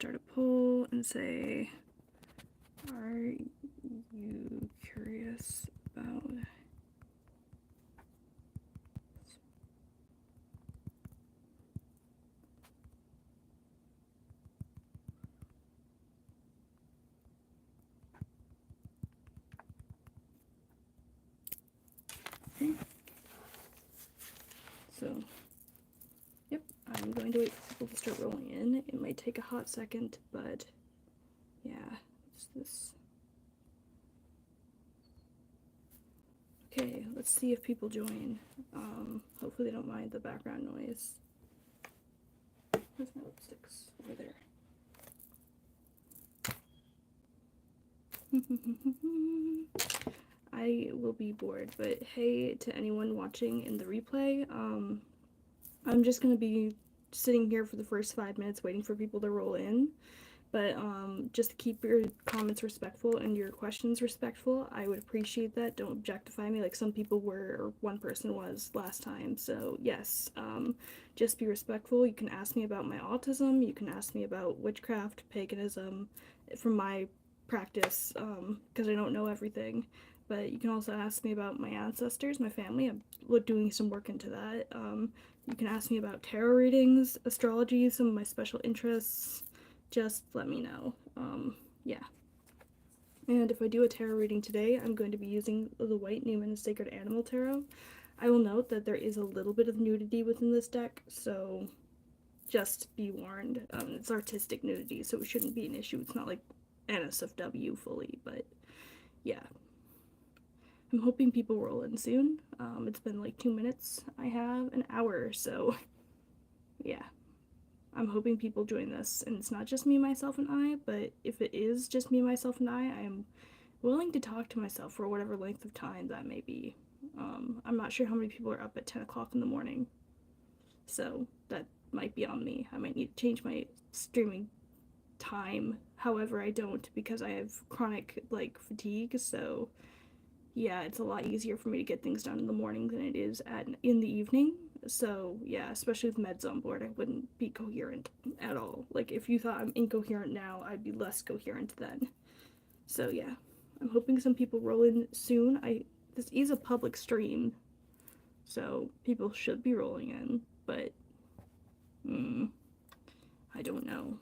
start a poll and say, are you curious about okay. So yep, I'm going to wait for people to start rolling in. It might take a hot second, but yeah, it's this. Okay, let's see if people join. Hopefully they don't mind the background noise. Where's my lipsticks? Over there. I will be bored, but hey to anyone watching in the replay, I'm just gonna be sitting here for the first 5 minutes waiting for people to roll in. But just keep your comments respectful and your questions respectful. I would appreciate that. Don't objectify me like some people were, or one person was last time. So yes, just be respectful. You can ask me about my autism. You can ask me about witchcraft, paganism, from my practice, because I don't know everything. But you can also ask me about my ancestors, my family. I'm doing some work into that. You can ask me about tarot readings, astrology, some of my special interests. Just let me know. Yeah. And if I do a tarot reading today, I'm going to be using the White Newman Sacred Animal Tarot. I will note that there is a little bit of nudity within this deck, so just be warned. It's artistic nudity, so it shouldn't be an issue. It's not like NSFW fully, but yeah. I'm hoping people roll in soon. It's been like 2 minutes. I have an hour, so yeah. I'm hoping people join this, and it's not just me, myself, and I, but if it is just me, myself, and I am willing to talk to myself for whatever length of time that may be. I'm not sure how many people are up at 10 o'clock in the morning, so that might be on me. I might need to change my streaming time. However, I don't, because I have chronic, like, fatigue, so yeah, it's a lot easier for me to get things done in the morning than it is in the evening. So yeah, especially with meds on board, I wouldn't be coherent at all. Like if you thought I'm incoherent now, I'd be less coherent then. So yeah, I'm hoping some people roll in soon. This is a public stream, so people should be rolling in, but I don't know.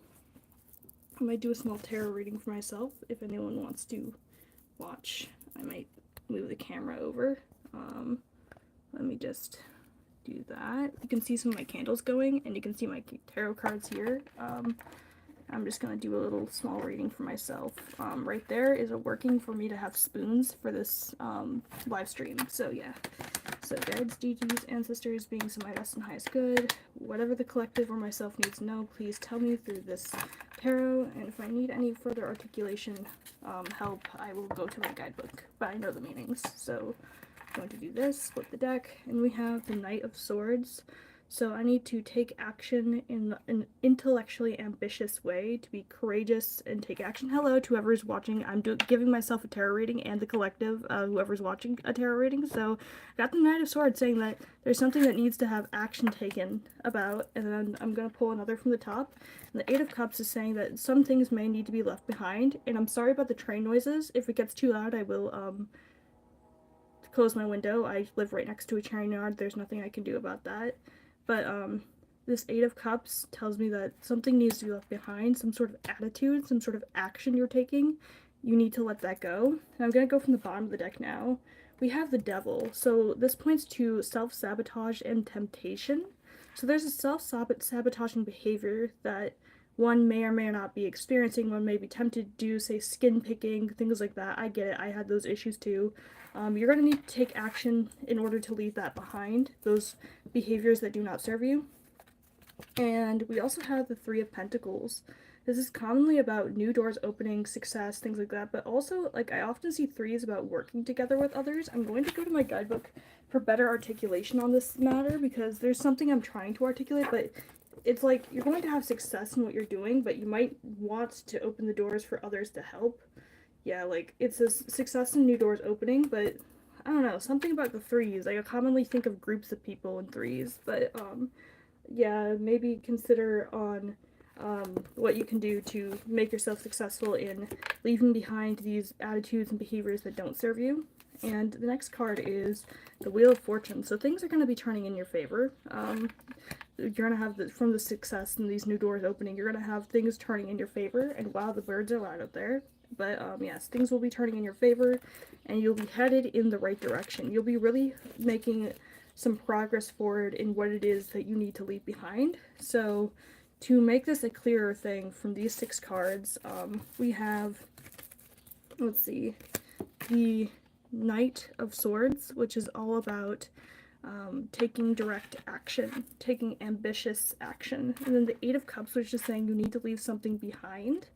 I might do a small tarot reading for myself if anyone wants to watch. I might move the camera over. Let me just do that. You can see some of my candles going, and you can see my tarot cards here. I'm just gonna do a little small reading for myself. Right there is a working for me to have spoons for this live stream. So yeah. So guides, DGs, ancestors, beings of my best and highest good, whatever the collective or myself needs to know, please tell me through this tarot. And if I need any further articulation help, I will go to my guidebook. But I know the meanings, so I'm going to do this, flip the deck, and we have the Knight of Swords. So I need to take action in an intellectually ambitious way, to be courageous and take action. Hello to whoever's watching. I'm giving myself a tarot reading and the collective, whoever's watching, a tarot reading. So I got the Knight of Swords saying that there's something that needs to have action taken about, and then I'm going to pull another from the top. And the Eight of Cups is saying that some things may need to be left behind, and I'm sorry about the train noises. If it gets too loud, I will close my window. I live right next to a train yard. There's nothing I can do about that. But this Eight of Cups tells me that something needs to be left behind, some sort of attitude, some sort of action you're taking. You need to let that go. And I'm going to go from the bottom of the deck now. We have the Devil. So this points to self-sabotage and temptation. So there's a self-sabotaging behavior that one may or may not be experiencing. One may be tempted to do, say, skin picking, things like that. I get it. I had those issues too. You're going to need to take action in order to leave that behind, those behaviors that do not serve you. And we also have the Three of Pentacles. This is commonly about new doors opening, success, things like that, but also, like, I often see threes about working together with others. I'm going to go to my guidebook for better articulation on this matter, because there's something I'm trying to articulate, but it's like you're going to have success in what you're doing, but you might want to open the doors for others to help. Yeah, like, it's a success in new doors opening, but I don't know, something about the threes. Like, I commonly think of groups of people in threes, but yeah, maybe consider on what you can do to make yourself successful in leaving behind these attitudes and behaviors that don't serve you. And the next card is the Wheel of Fortune. So things are going to be turning in your favor. You're going to have, from the success and these new doors opening, you're going to have things turning in your favor. And wow, the birds are loud out there. But yes, things will be turning in your favor, and you'll be headed in the right direction. You'll be really making some progress forward in what it is that you need to leave behind. So to make this a clearer thing from these 6 cards, we have, let's see, the Knight of Swords, which is all about taking direct action, taking ambitious action. And then the Eight of Cups, which is saying you need to leave something behind.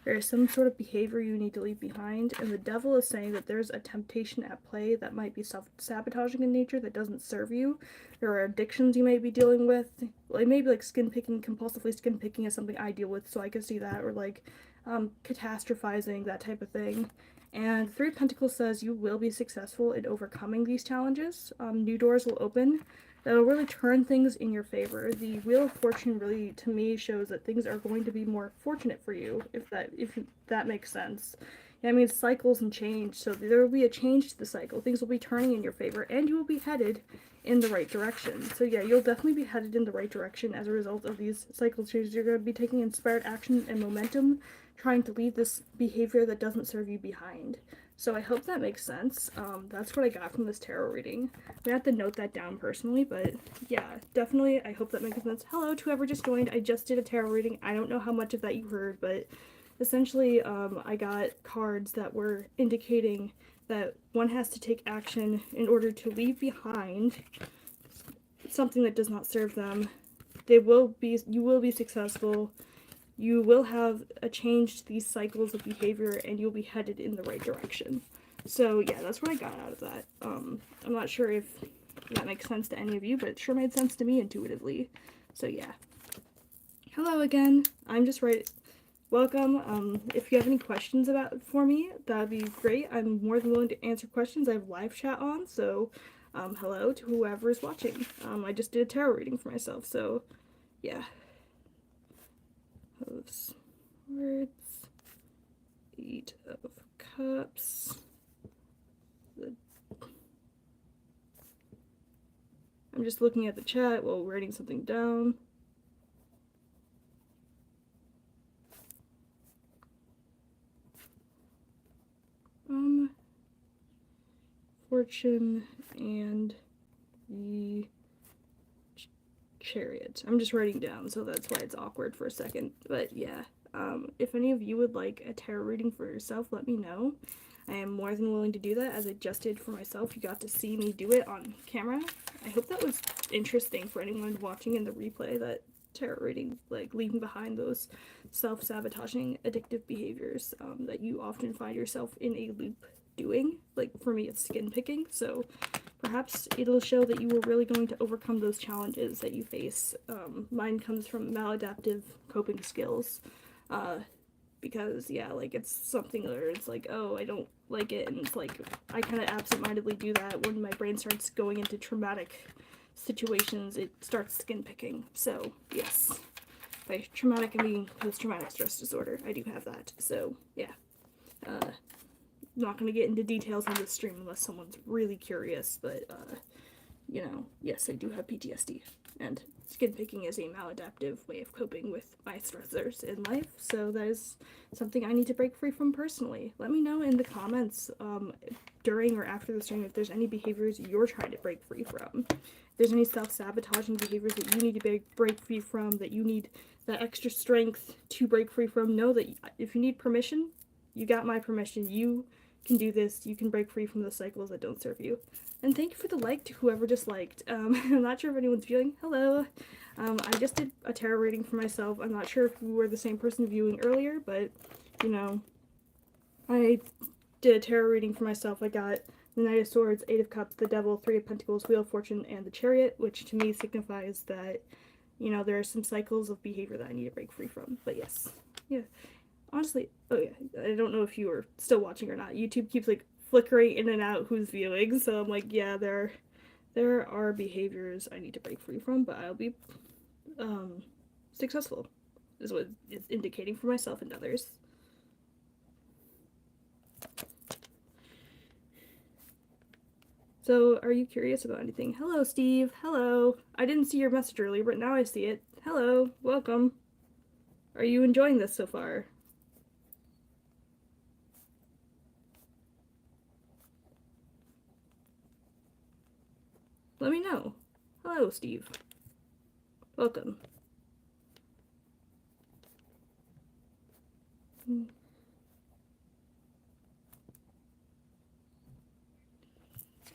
There is some sort of behavior you need to leave behind. And the Devil is saying that there's a temptation at play that might be self-sabotaging in nature that doesn't serve you. There are addictions you may be dealing with. Like maybe like skin picking, compulsively skin picking is something I deal with, so I can see that. Or like catastrophizing, that type of thing. And Three of Pentacles says you will be successful in overcoming these challenges. New doors will open that'll really turn things in your favor. The Wheel of Fortune really, to me, shows that things are going to be more fortunate for you, if that makes sense. Yeah, I mean, cycles and change, so there will be a change to the cycle. Things will be turning in your favor, and you will be headed in the right direction. So yeah, you'll definitely be headed in the right direction as a result of these cycle changes. You're going to be taking inspired action and momentum, trying to leave this behavior that doesn't serve you behind. So I hope that makes sense. That's what I got from this tarot reading. I have to note that down personally, but yeah, definitely I hope that makes sense. Hello to whoever just joined. I just did a tarot reading. I don't know how much of that you heard, but essentially I got cards that were indicating that one has to take action in order to leave behind something that does not serve them. You will be successful. You will have a change to these cycles of behavior, and you'll be headed in the right direction. So yeah, that's what I got out of that. I'm not sure if that makes sense to any of you, but it sure made sense to me intuitively. So yeah. Hello again. I'm just right. Welcome. If you have any questions for me, that'd be great. I'm more than willing to answer questions. I have live chat on, so hello to whoever is watching. I just did a tarot reading for myself, so yeah. Of Swords, Eight of Cups. I'm just looking at the chat while writing something down. Fortune and the Chariot. I'm just writing down, so that's why it's awkward for a second. But yeah, if any of you would like a tarot reading for yourself, let me know. I am more than willing to do that, as I just did for myself. You got to see me do it on camera. I hope that was interesting for anyone watching in the replay, that tarot reading, like leaving behind those self-sabotaging addictive behaviors that you often find yourself in a loop doing. Like for me, it's skin picking, so perhaps it'll show that you were really going to overcome those challenges that you face. Mine comes from maladaptive coping skills, because yeah, like it's something where it's like, oh, I don't like it, and it's like I kind of absentmindedly do that when my brain starts going into traumatic situations. It starts skin picking. So yes, by traumatic I mean post-traumatic stress disorder. I do have that. So yeah, not going to get into details on this stream unless someone's really curious, but you know, yes, I do have PTSD, and skin picking is a maladaptive way of coping with my stressors in life, so that is something I need to break free from personally. Let me know in the comments during or after the stream if there's any behaviors you're trying to break free from. If there's any self-sabotaging behaviors that you need to break free from, that you need that extra strength to break free from, know that if you need permission, you got my permission. You can do this. You can break free from the cycles that don't serve you. And thank you for the like to whoever just liked. I'm not sure if anyone's viewing. Hello. I just did a tarot reading for myself. I'm not sure if you were the same person viewing earlier, but, you know, I did a tarot reading for myself. I got the Knight of Swords, Eight of Cups, the Devil, Three of Pentacles, Wheel of Fortune, and the Chariot, which to me signifies that, you know, there are some cycles of behavior that I need to break free from. But yes, yeah. Honestly, oh yeah, I don't know if you are still watching or not. YouTube keeps like flickering in and out who's viewing, so I'm like, yeah, there are behaviors I need to break free from, but I'll be successful. is what it's indicating for myself and others. So, are you curious about anything? Hello, Steve. Hello. I didn't see your message earlier, but now I see it. Hello. Welcome. Are you enjoying this so far? Let me know. Hello, Steve. Welcome.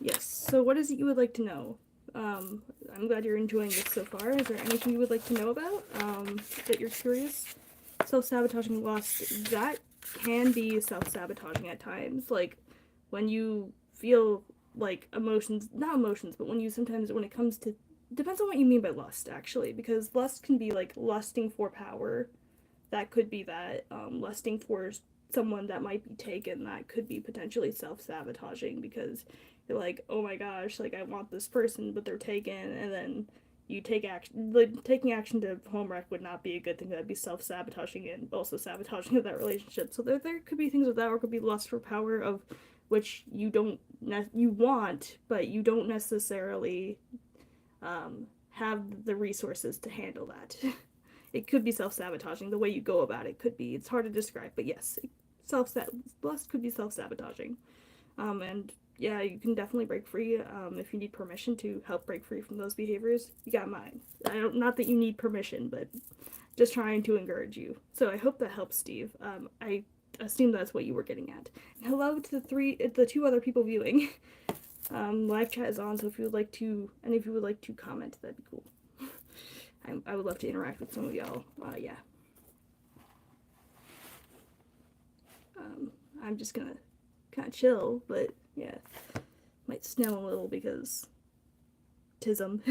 Yes, so what is it you would like to know? I'm glad you're enjoying this so far. Is there anything you would like to know about that you're curious? Self-sabotaging lust, that can be self-sabotaging at times. Like, when you feel like emotions, not emotions, but when you sometimes, when it comes to, depends on what you mean by lust, actually, because lust can be like lusting for power. That could be that. Lusting for someone that might be taken, that could be potentially self-sabotaging because you're like, oh my gosh, like I want this person, but they're taken, and then you take action. Like, taking action to home wreck would not be a good thing. That'd be self-sabotaging and also sabotaging of that relationship. So there could be things with that, or it could be lust for power, of which you don't you want, but you don't necessarily have the resources to handle that. It could be self-sabotaging. The way you go about it could be. It's hard to describe, but yes, lust could be self-sabotaging. And yeah, you can definitely break free if you need permission to help break free from those behaviors. You got mine. Not that you need permission, but just trying to encourage you. So I hope that helps, Steve. I assume that's what you were getting at. And hello to the two other people viewing. Live chat is on, so if you would like to, any of you would like to comment, that'd be cool. I would love to interact with some of y'all. Yeah. I'm just gonna kind of chill, but yeah, might snow a little because tism.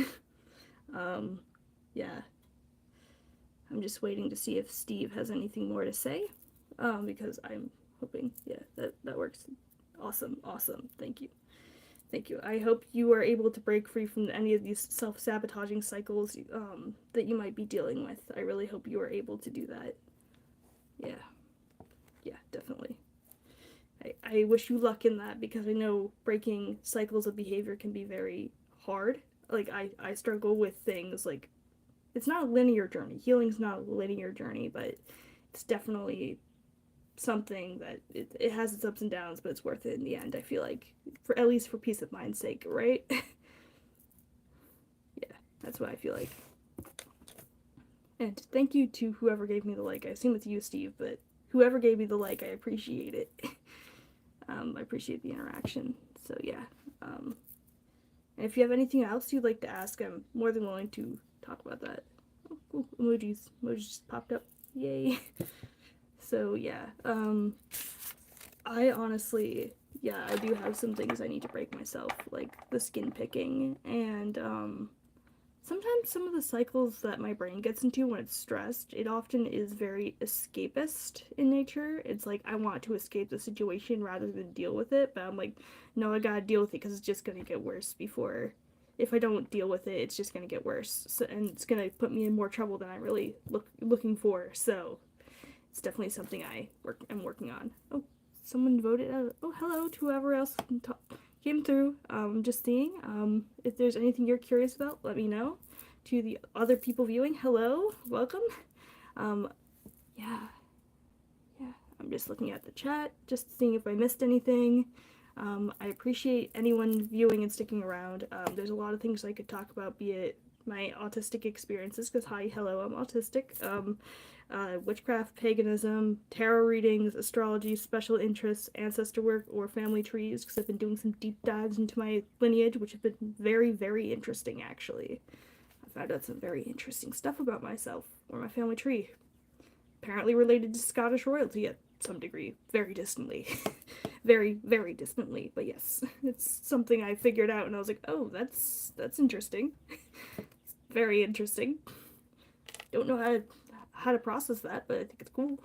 Yeah. I'm just waiting to see if Steve has anything more to say, because I'm hoping, yeah, that works. Awesome. Thank you. I hope you are able to break free from any of these self-sabotaging cycles that you might be dealing with. I really hope you are able to do that. Yeah, definitely. I wish you luck in that, because I know breaking cycles of behavior can be very hard. Like, I struggle with things like, it's not a linear journey. Healing's not a linear journey, but it's definitely something that it has its ups and downs, but it's worth it in the end, I feel like, for at least for peace of mind's sake, right? Yeah, that's what I feel like. And thank you to whoever gave me the like. I assume it's you, Steve, but whoever gave me the like, I appreciate it. I appreciate the interaction. So yeah, and if you have anything else you'd like to ask, I'm more than willing to talk about that. Oh, cool. Emojis just popped up. Yay. So yeah, I honestly, yeah, I do have some things I need to break myself, like the skin picking, and sometimes some of the cycles that my brain gets into when it's stressed, it often is very escapist in nature. It's like, I want to escape the situation rather than deal with it, but I'm like, no, I gotta deal with it because it's just gonna get worse before. If I don't deal with it, it's just gonna get worse, so, and it's gonna put me in more trouble than I really looking for, so it's definitely something I'm working on. Oh, someone voted out. Oh, hello to whoever else came through. Just seeing. If there's anything you're curious about, let me know. To the other people viewing, hello, welcome. Yeah. I'm just looking at the chat, just seeing if I missed anything. I appreciate anyone viewing and sticking around. There's a lot of things I could talk about, be it my autistic experiences, because hello, I'm autistic. Witchcraft, paganism, tarot readings, astrology, special interests, ancestor work, or family trees, because I've been doing some deep dives into my lineage, which have been very, very interesting, actually. I found out some very interesting stuff about myself, or my family tree. Apparently related to Scottish royalty at some degree, very distantly. Very, very distantly, but yes, it's something I figured out, and I was like, oh, that's interesting. It's very interesting. Don't know how to process that, but I think it's cool.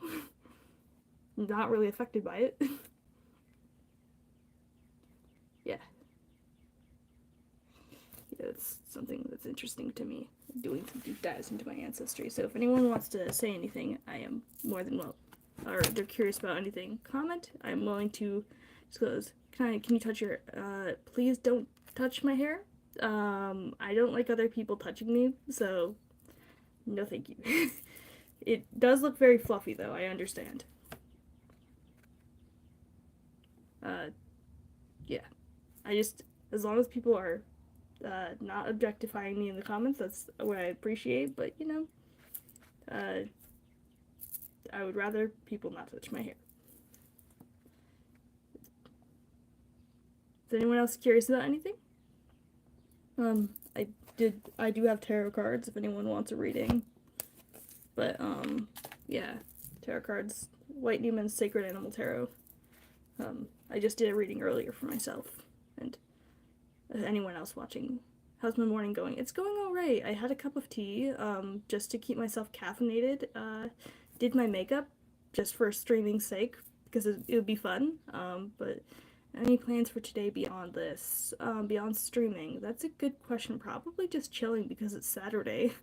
I'm not really affected by it. Yeah, it's something that's interesting to me. doing some deep dives into my ancestry. So if anyone wants to say anything, I am more than well, or they're curious about anything, comment. I'm willing to disclose. Can you touch your, please don't touch my hair. I don't like other people touching me, so no thank you. It does look very fluffy though, I understand. Yeah. As long as people are not objectifying me in the comments, that's what I appreciate, but you know, I would rather people not touch my hair. Is anyone else curious about anything? I do have tarot cards if anyone wants a reading. But, yeah, tarot cards, White Newman's Sacred Animal Tarot. I just did a reading earlier for myself, and anyone else watching, how's my morning going? It's going alright. I had a cup of tea, just to keep myself caffeinated, did my makeup, just for streaming's sake, because it would be fun, but any plans for today beyond this, beyond streaming? That's a good question. Probably just chilling because it's Saturday.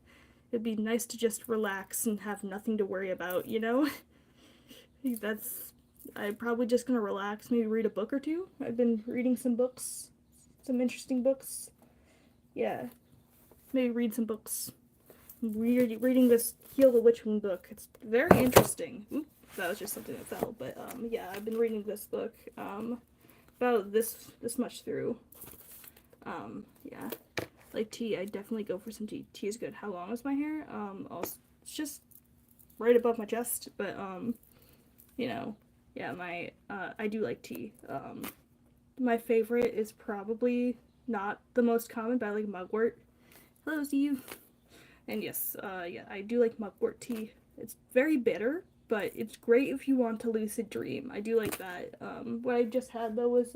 It'd be nice to just relax and have nothing to worry about, you know? I'm probably just gonna relax, maybe read a book or two. I've been reading some books, some interesting books. Yeah, maybe read some books. Reading this Heal the Witching book. It's very interesting. Oop, that was just something that fell, but yeah, I've been reading this book about this much through. Yeah. Like tea, I definitely go for some tea. Tea is good. How long is my hair? Also, it's just right above my chest, but, you know, yeah, I do like tea. My favorite is probably not the most common, but I like mugwort. Hello, Steve. And yes, yeah, I do like mugwort tea. It's very bitter, but it's great if you want to lucid dream. I do like that. What I just had, though, was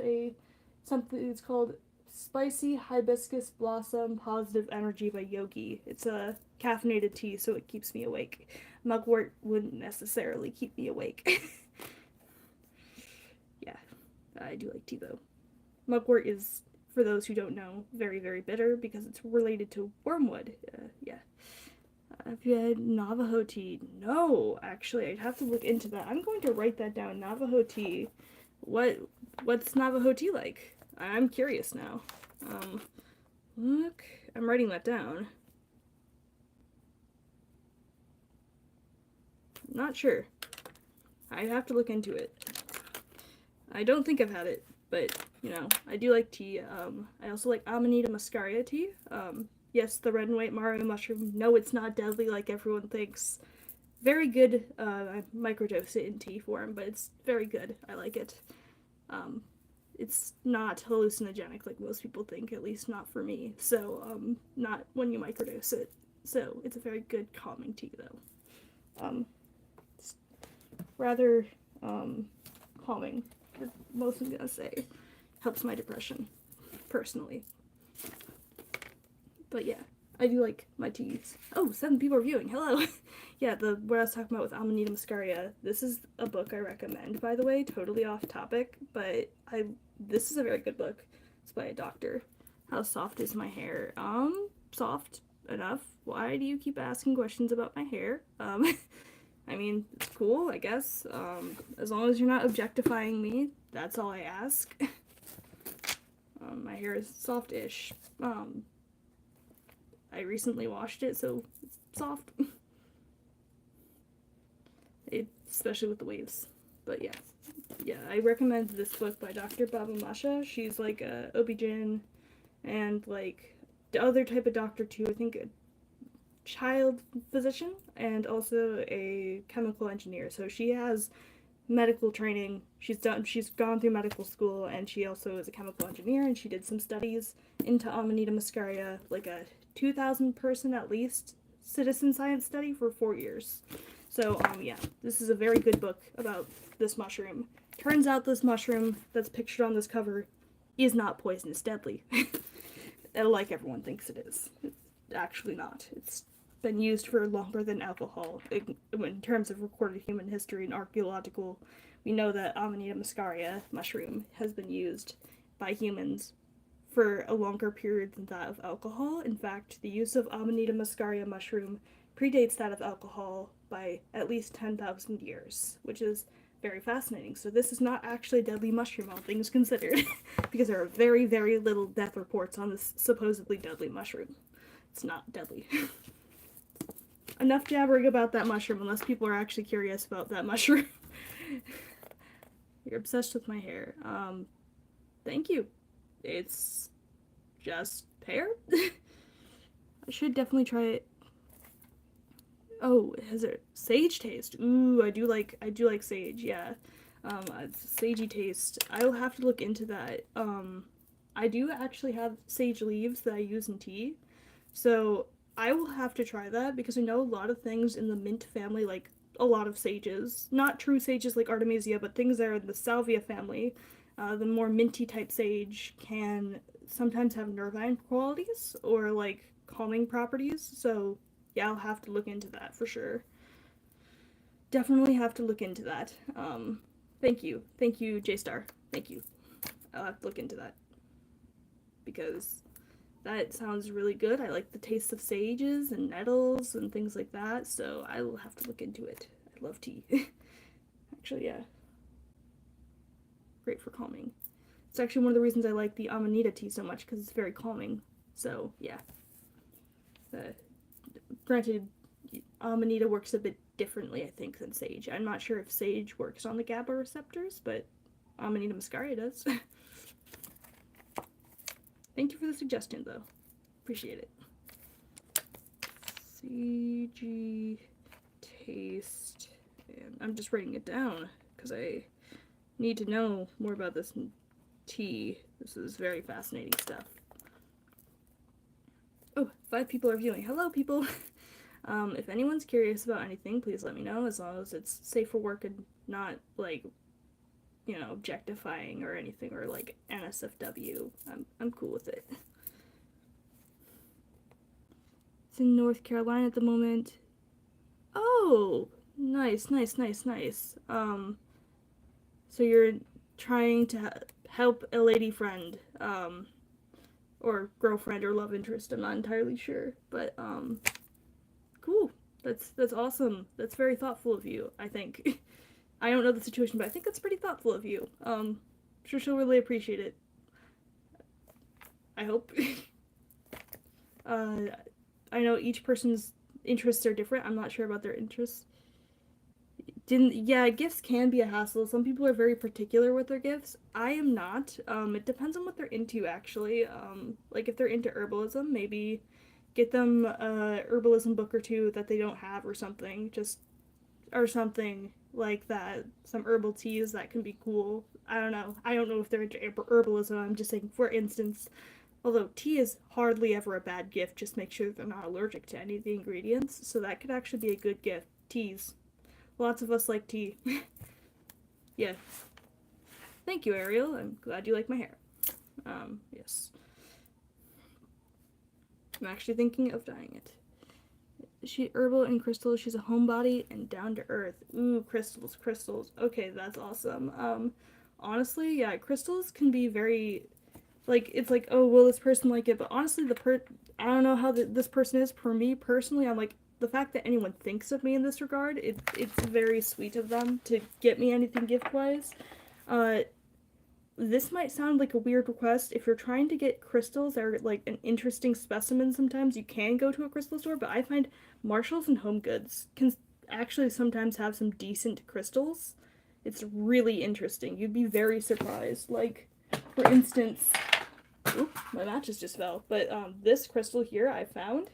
something, it's called Spicy Hibiscus Blossom Positive Energy by Yogi. It's a caffeinated tea, so it keeps me awake. Mugwort wouldn't necessarily keep me awake. Yeah, I do like tea, though. Mugwort is, for those who don't know, very, very bitter because it's related to wormwood. Yeah. Have you had Navajo tea? No, actually, I'd have to look into that. I'm going to write that down. Navajo tea. What's Navajo tea like? I'm curious now. Look, I'm writing that down. Not sure. I'd have to look into it. I don't think I've had it, but, you know, I do like tea. I also like Amanita muscaria tea. Yes, the red and white Mario mushroom. No, it's not deadly like everyone thinks. Very good, I microdose it in tea form, but it's very good. I like it. It's not hallucinogenic like most people think, at least not for me. So, not when you microdose it. So, it's a very good calming tea, though. It's rather, calming, is most I'm gonna say. Helps my depression, personally. But yeah, I do like my teas. Oh, 7 people are viewing. Hello. Yeah, what I was talking about with Amanita muscaria. This is a book I recommend, by the way. Totally off topic, but this is a very good book. It's by a doctor. How soft is my hair? Soft enough. Why do you keep asking questions about my hair? I mean, it's cool, I guess. As long as you're not objectifying me, that's all I ask. My hair is soft-ish. I recently washed it, so it's soft. Especially with the waves. But yeah. Yeah, I recommend this book by Dr. Baba Masha. She's like a OB-GYN and like the other type of doctor too. I think a child physician and also a chemical engineer. So she has medical training. She's gone through medical school, and she also is a chemical engineer, and she did some studies into Amanita muscaria, like a 2,000 person at least citizen science study for 4 years. So, yeah, this is a very good book about this mushroom. Turns out this mushroom that's pictured on this cover is not poisonous deadly. Like everyone thinks it is. It's actually not. It's been used for longer than alcohol in terms of recorded human history and archaeological. We know that Amanita muscaria mushroom has been used by humans for a longer period than that of alcohol. In fact, the use of Amanita muscaria mushroom predates that of alcohol by at least 10,000 years, which is very fascinating. So this is not actually a deadly mushroom, all things considered, because there are very, very little death reports on this supposedly deadly mushroom. It's not deadly. Enough jabbering about that mushroom, unless people are actually curious about that mushroom. You're obsessed with my hair. Thank you. It's just hair. I should definitely try it. Oh, it has a sage taste. Ooh, I do like sage, yeah. It's a sagey taste. I'll have to look into that. I do actually have sage leaves that I use in tea. So I will have to try that because I know a lot of things in the mint family, like a lot of sages. Not true sages like Artemisia, but things that are in the salvia family. The more minty type sage can sometimes have nervine qualities or like calming properties. So yeah, I'll have to look into that for sure. Definitely have to look into that. Thank you, J-Star. Thank you. I'll have to look into that because that sounds really good. I like the taste of sages and nettles and things like that, so I will have to look into it. I love tea. Actually, yeah. Great for calming. It's actually one of the reasons I like the Amanita tea so much, because it's very calming. So, yeah. Granted, Amanita works a bit differently, I think, than sage. I'm not sure if sage works on the GABA receptors, but Amanita muscaria does. Thank you for the suggestion, though. Appreciate it. Sagey taste. And I'm just writing it down because I need to know more about this tea. This is very fascinating stuff. Oh, 5 people are viewing. Hello, people. If anyone's curious about anything, please let me know, as long as it's safe for work and not, like, you know, objectifying or anything, or like NSFW. I'm cool with it. It's in North Carolina at the moment. Oh, nice. So you're trying to help a lady friend, or girlfriend or love interest. I'm not entirely sure, but cool. That's awesome. That's very thoughtful of you, I think. I don't know the situation, but I think that's pretty thoughtful of you. I'm sure she'll really appreciate it. I hope. I know each person's interests are different. I'm not sure about their interests. Yeah, gifts can be a hassle. Some people are very particular with their gifts. I am not. It depends on what they're into, actually. Like if they're into herbalism, maybe get them a herbalism book or two that they don't have or something. Or something like that. Some herbal teas that can be cool. I don't know. I don't know if they're into herbalism. I'm just saying, for instance, although tea is hardly ever a bad gift, just make sure they're not allergic to any of the ingredients. So that could actually be a good gift. Teas. Lots of us like tea. Yeah. Thank you, Ariel. I'm glad you like my hair. Yes. I'm actually thinking of dyeing it. She herbal and crystal. She's a homebody and down to earth. Ooh, crystals. Okay, that's awesome. Honestly, yeah, crystals can be very, like, it's like, oh, will this person like it? But honestly, I don't know how this person is. For me personally, I'm like, the fact that anyone thinks of me in this regard, it's very sweet of them to get me anything gift-wise. This might sound like a weird request. If you're trying to get crystals that are like an interesting specimen, sometimes you can go to a crystal store, but I find Marshalls and Home Goods can actually sometimes have some decent crystals. It's really interesting. You'd be very surprised. Like, for instance, oop, my matches just fell, but this crystal here I found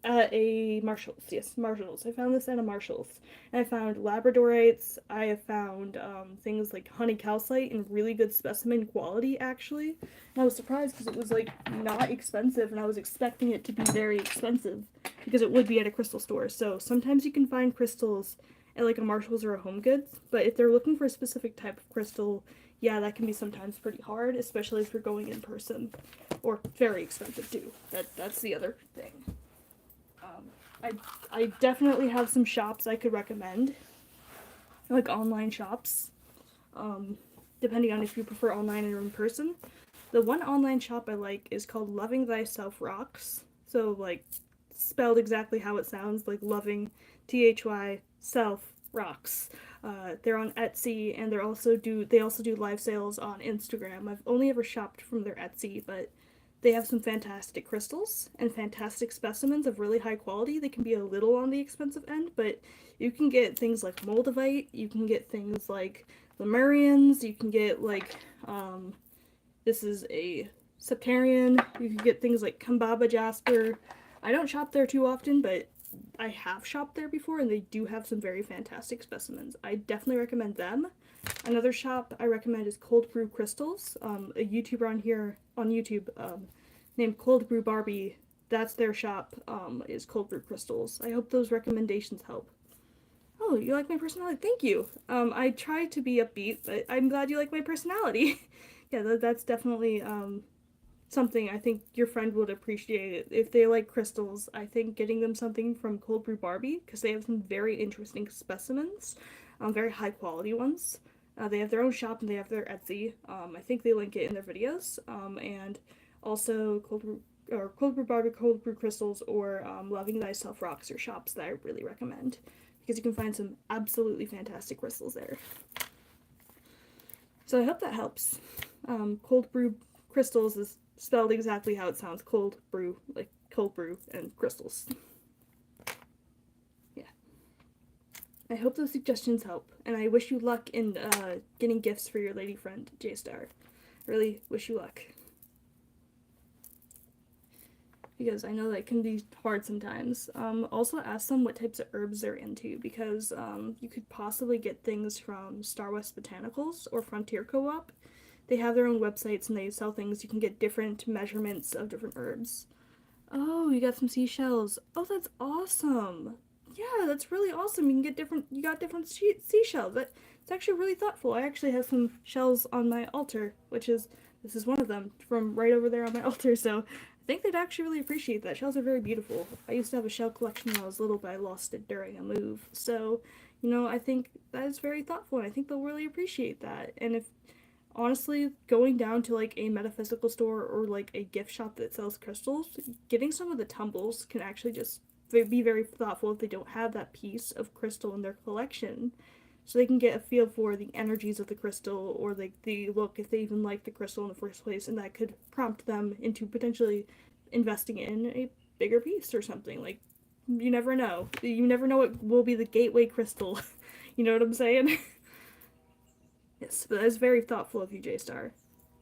at a Marshalls. Yes, Marshalls. I found this at a Marshalls. And I found labradorites. I have found things like honey calcite in really good specimen quality, actually. And I was surprised because it was, like, not expensive, and I was expecting it to be very expensive because it would be at a crystal store. So sometimes you can find crystals at, like, a Marshalls or a Home Goods, but if they're looking for a specific type of crystal, yeah, that can be sometimes pretty hard, especially if you're going in person. Or very expensive, too. That's the other thing. I definitely have some shops I could recommend, like online shops, depending on if you prefer online or in person. The one online shop I like is called Loving Thyself Rocks. So, like, spelled exactly how it sounds, like loving, THY, self, rocks. They're on Etsy, and they also do live sales on Instagram. I've only ever shopped from their Etsy, but they have some fantastic crystals and fantastic specimens of really high quality. They can be a little on the expensive end, but you can get things like moldavite, you can get things like Lemurians, you can get like, this is a Septarian, you can get things like Kambaba Jasper. I don't shop there too often, but I have shopped there before, and they do have some very fantastic specimens. I definitely recommend them. Another shop I recommend is Cold Brew Crystals. A YouTuber on YouTube named Cold Brew Barbie. That's their shop. Is Cold Brew Crystals. I hope those recommendations help. Oh, you like my personality? Thank you. I try to be upbeat, but I'm glad you like my personality. Yeah, that's definitely something I think your friend would appreciate. If they like crystals, I think getting them something from Cold Brew Barbie, because they have some very interesting specimens, very high quality ones. They have their own shop and they have their Etsy. I think they link it in their videos. And also Cold Brew Barbie, Cold Brew Crystals, or Loving Thyself Rocks are shops that I really recommend, because you can find some absolutely fantastic crystals there. So I hope that helps. Cold Brew Crystals is spelled exactly how it sounds. Cold brew, like cold brew and crystals. Yeah. I hope those suggestions help, and I wish you luck in getting gifts for your lady friend, J-Star. Really wish you luck. Because I know that can be hard sometimes. Also ask them what types of herbs they're into, because you could possibly get things from Star West Botanicals or Frontier Co-op. They have their own websites and they sell things. You can get different measurements of different herbs. Oh, you got some seashells. Oh, that's awesome. Yeah, that's really awesome. You got different seashells. It's actually really thoughtful. I actually have some shells on my altar, this is one of them from right over there on my altar, so I think they'd actually really appreciate that. Shells are very beautiful. I used to have a shell collection when I was little, but I lost it during a move. So, I think that is very thoughtful, and I think they'll really appreciate that. And if honestly, going down to like a metaphysical store or like a gift shop that sells crystals, getting some of the tumbles can actually just be very thoughtful if they don't have that piece of crystal in their collection. So they can get a feel for the energies of the crystal, or like the look, if they even like the crystal in the first place, and that could prompt them into potentially investing in a bigger piece or something. Like, you never know. You never know what will be the gateway crystal. You know what I'm saying? Yes, but that is very thoughtful of you, J-Star.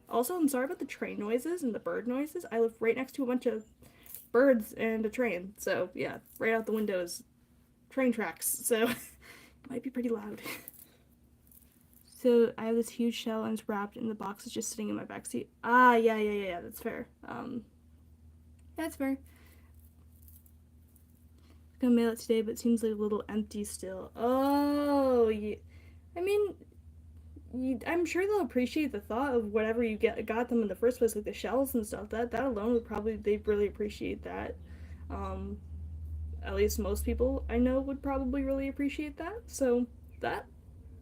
Also, I'm sorry about the train noises and the bird noises. I live right next to a bunch of birds and a train, so yeah, right out the window is train tracks, so it might be pretty loud. So I have this huge shell and it's wrapped and the box is just sitting in my backseat. Ah, yeah, that's fair. That's fair. I'm gonna mail it today, but it seems like a little empty still. Oh, yeah. I mean, I'm sure they'll appreciate the thought of whatever you got them in the first place, like the shells and stuff. That alone would probably, they'd really appreciate that. At least most people I know would probably really appreciate that. So that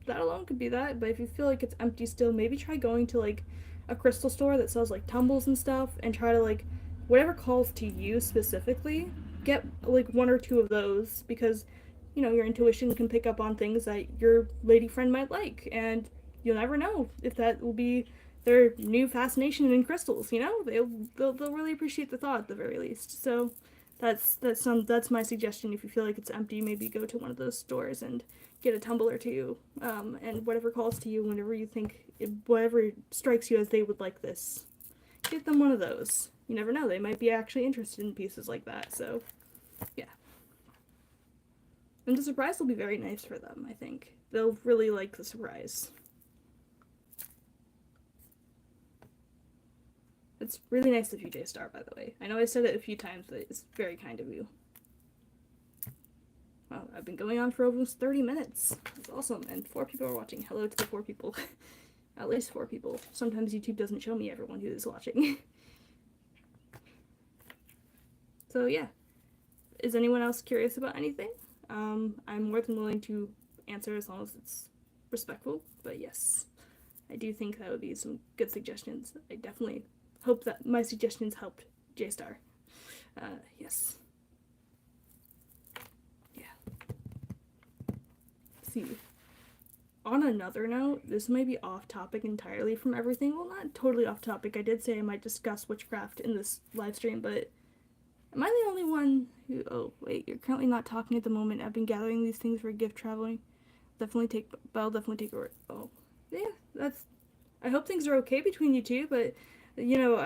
alone could be that. But if you feel like it's empty still, maybe try going to like a crystal store that sells like tumbles and stuff, and try to like whatever calls to you specifically, get like one or two of those, because your intuition can pick up on things that your lady friend might like, and you'll never know if that will be their new fascination in crystals. They'll really appreciate the thought at the very least. So that's my suggestion. If you feel like it's empty, maybe go to one of those stores and get a tumble or two, and whatever calls to you, whenever you think whatever strikes you as they would like this, get them one of those. You never know, they might be actually interested in pieces like that. So yeah, and the surprise will be very nice for them. I think they'll really like the surprise. It's really nice of you, J-Star, by the way. I know I said it a few times, but it's very kind of you. Wow, I've been going on for almost 30 minutes. That's awesome, and 4 people are watching. Hello to the 4 people. At least 4 people. Sometimes YouTube doesn't show me everyone who is watching. So yeah. Is anyone else curious about anything? I'm more than willing to answer as long as it's respectful, but yes. I do think that would be some good suggestions. I definitely hope that my suggestions helped J-Star. Yes. Yeah. See. On another note, this may be off topic entirely from everything. Well, not totally off topic. I did say I might discuss witchcraft in this live stream, but am I the only one who... Oh, wait, you're currently not talking at the moment. I've been gathering these things for gift traveling. I'll definitely take over. Oh, yeah, that's... I hope things are okay between you two, but, you know,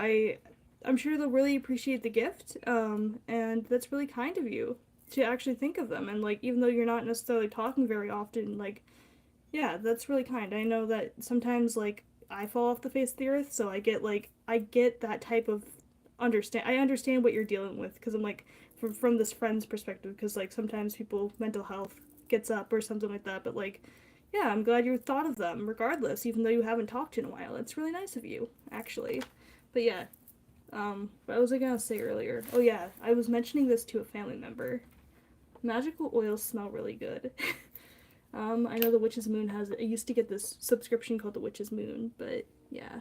I'm sure they'll really appreciate the gift, and that's really kind of you to actually think of them, and, like, even though you're not necessarily talking very often, like, yeah, that's really kind. I know that sometimes, like, I fall off the face of the earth, so I get that type of I understand what you're dealing with, because I'm, like, from this friend's perspective, because, like, sometimes people, mental health gets up or something like that, but, like, yeah, I'm glad you thought of them, regardless, even though you haven't talked in a while. It's really nice of you, actually. But yeah, what was I gonna say earlier? Oh yeah, I was mentioning this to a family member. Magical oils smell really good. I know the Witch's Moon I used to get this subscription called the Witch's Moon, but yeah.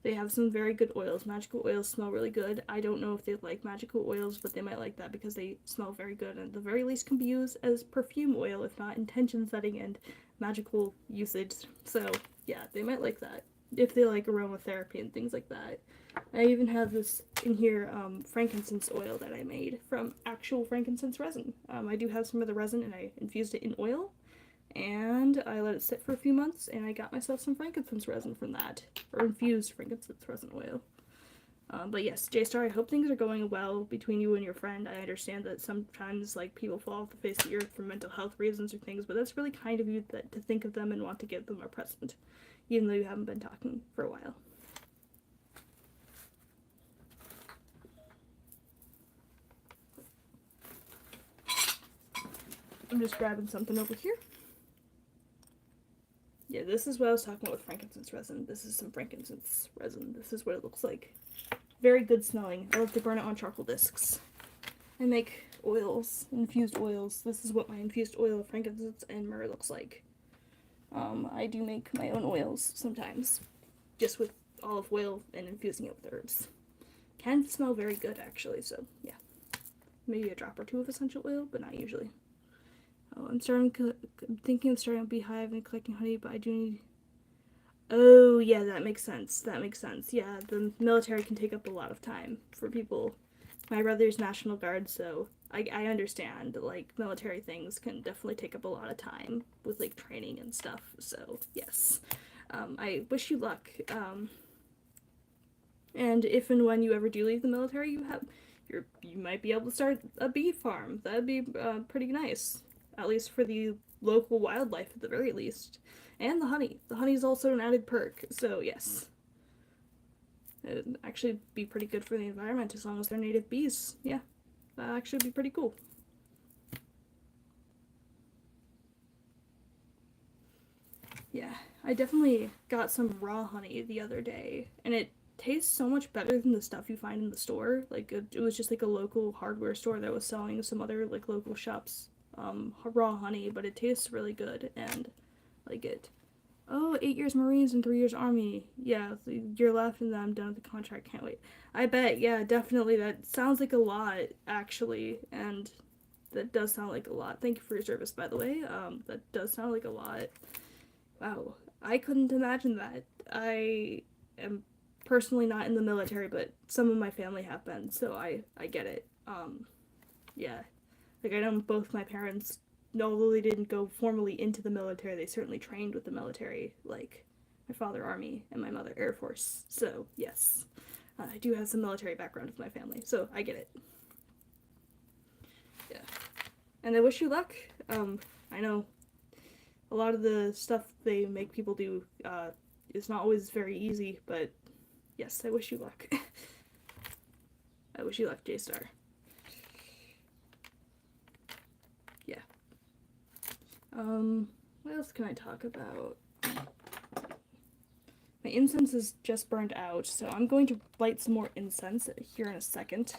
They have some very good oils. Magical oils smell really good. I don't know if they like magical oils, but they might like that because they smell very good, and at the very least can be used as perfume oil, if not intention setting and magical usage. So yeah, they might like that if they like aromatherapy and things like that. I even have this in here, frankincense oil that I made from actual frankincense resin. I do have some of the resin, and I infused it in oil, and I let it sit for a few months, and I got myself some frankincense resin from that, or infused frankincense resin oil. But yes, J-Star, I hope things are going well between you and your friend. I understand that sometimes, like, people fall off the face of the earth for mental health reasons or things, but that's really kind of you to think of them and want to give them a present, even though you haven't been talking for a while. I'm just grabbing something over here. Yeah, this is what I was talking about with frankincense resin. This is some frankincense resin. This is what it looks like. Very good smelling. I love to burn it on charcoal discs. I make oils, infused oils. This is what my infused oil of frankincense and myrrh looks like. I do make my own oils sometimes, just with olive oil and infusing it with herbs. Can smell very good, actually, so yeah. Maybe a drop or two of essential oil, but not usually. Oh, I'm thinking of starting a beehive and collecting honey, but I do need... Oh, yeah, that makes sense. That makes sense. Yeah, the military can take up a lot of time for people. My brother's National Guard, so I understand. Like, military things can definitely take up a lot of time with, like, training and stuff. So, yes. I wish you luck. And if and when you ever do leave the military, you might be able to start a bee farm. That'd be pretty nice. At least for the local wildlife, at the very least. And the honey. The honey is also an added perk, so yes. It'd actually be pretty good for the environment as long as they're native bees. Yeah, that'd actually be pretty cool. Yeah, I definitely got some raw honey the other day, and it tastes so much better than the stuff you find in the store. Like, it was just like a local hardware store that was selling some other, like, local shops raw honey, but it tastes really good, and I like it. Oh, 8 years Marines and 3 years Army. Yeah, you're laughing that I'm done with the contract. Can't wait. I bet, yeah, definitely. That sounds like a lot, actually, and that does sound like a lot. Thank you for your service, by the way. That does sound like a lot. Wow, I couldn't imagine that. I am personally not in the military, but some of my family have been, so I get it. Yeah. Like, I know both my parents, although they didn't go formally into the military, they certainly trained with the military, like my father Army and my mother Air Force. So, yes, I do have some military background with my family, so I get it. Yeah. And I wish you luck. I know a lot of the stuff they make people do is not always very easy, but yes, I wish you luck. I wish you luck, J-Star. What else can I talk about? My incense is just burned out, so I'm going to light some more incense here in a second.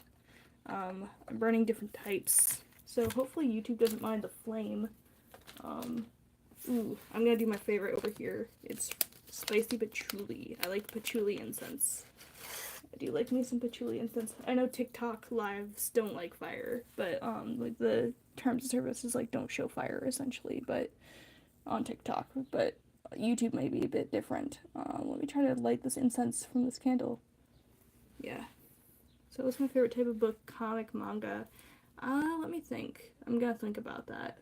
I'm burning different types, so hopefully YouTube doesn't mind the flame. Ooh, I'm gonna do my favorite over here. It's spicy patchouli. I like patchouli incense. I do like me some patchouli incense. I know TikTok lives don't like fire, but like the terms of service is like don't show fire essentially, but on TikTok, but YouTube may be a bit different. Let me try to light this incense from this candle. Yeah. So what's my favorite type of book? Comic, manga? Let me think. I'm gonna think about that.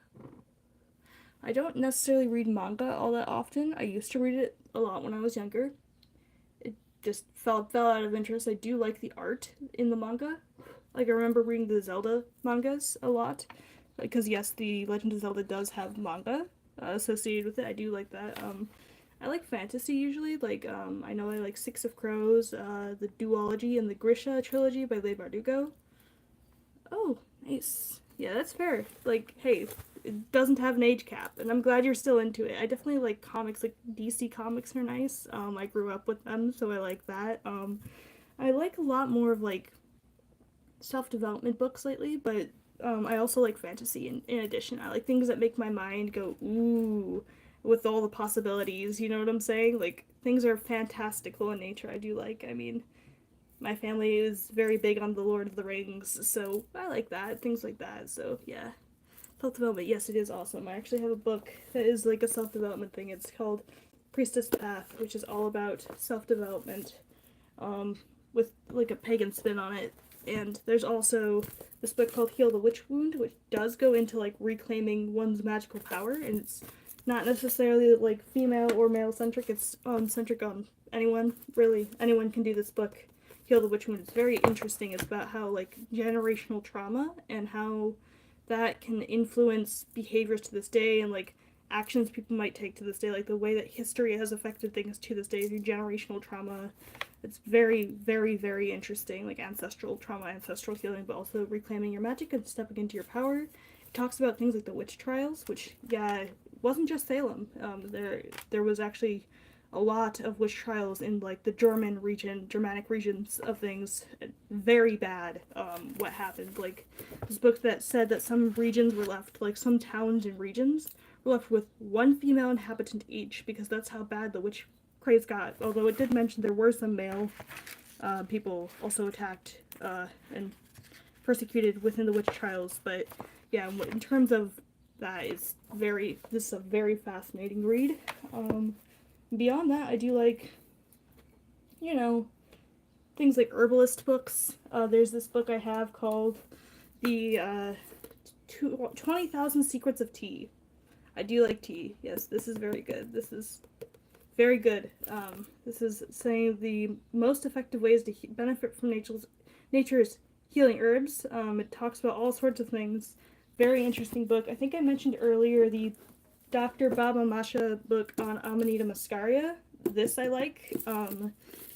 I don't necessarily read manga all that often. I used to read it a lot when I was younger. It just fell out of interest. I do like the art in the manga. Like, I remember reading the Zelda mangas a lot. Because, yes, the Legend of Zelda does have manga associated with it. I do like that. I like fantasy usually. Like, I know I like Six of Crows, the Duology, and the Grisha trilogy by Leigh Bardugo. Oh, nice. Yeah, that's fair. Like, hey, it doesn't have an age cap, and I'm glad you're still into it. I definitely like comics. Like, DC comics are nice. I grew up with them, so I like that. I like a lot more of, like, self-development books lately, but I also like fantasy in addition. I like things that make my mind go, ooh, with all the possibilities, you know what I'm saying? Like, things are fantastical in nature. I do like, I mean, my family is very big on the Lord of the Rings, so I like that, things like that, so yeah. Self-development, yes, it is awesome. I actually have a book that is like a self-development thing. It's called Priestess Path, which is all about self-development, with like a pagan spin on it. And there's also this book called Heal the Witch Wound, which does go into like reclaiming one's magical power, and it's not necessarily like female or male centric. It's centric on anyone, really. Anyone can do this book. Heal the Witch Wound. It's very interesting. It's about how like generational trauma and how that can influence behaviors to this day, and like actions people might take to this day, like the way that history has affected things to this day through generational trauma. It's very, very, very interesting, like ancestral trauma, ancestral healing, but also reclaiming your magic and stepping into your power. It talks about things like the witch trials, which, yeah, it wasn't just Salem. There was actually a lot of witch trials in like the Germanic regions of things. Very bad, what happened. Like, this book that said that some regions were left, like some towns and regions were left with one female inhabitant each, because that's how bad the witch craze got. Although it did mention there were some male people also attacked and persecuted within the witch trials. But yeah, in terms of that, this is a very fascinating read. Beyond that, I do like, you know, things like herbalist books. There's this book I have called the 20,000 Secrets of Tea. I do like tea. Yes, this is very good. This is very good. This is saying the most effective ways to benefit from nature's healing herbs. It talks about all sorts of things. Very interesting book. I think I mentioned earlier the Dr. Baba Masha book on Amanita muscaria. This I like.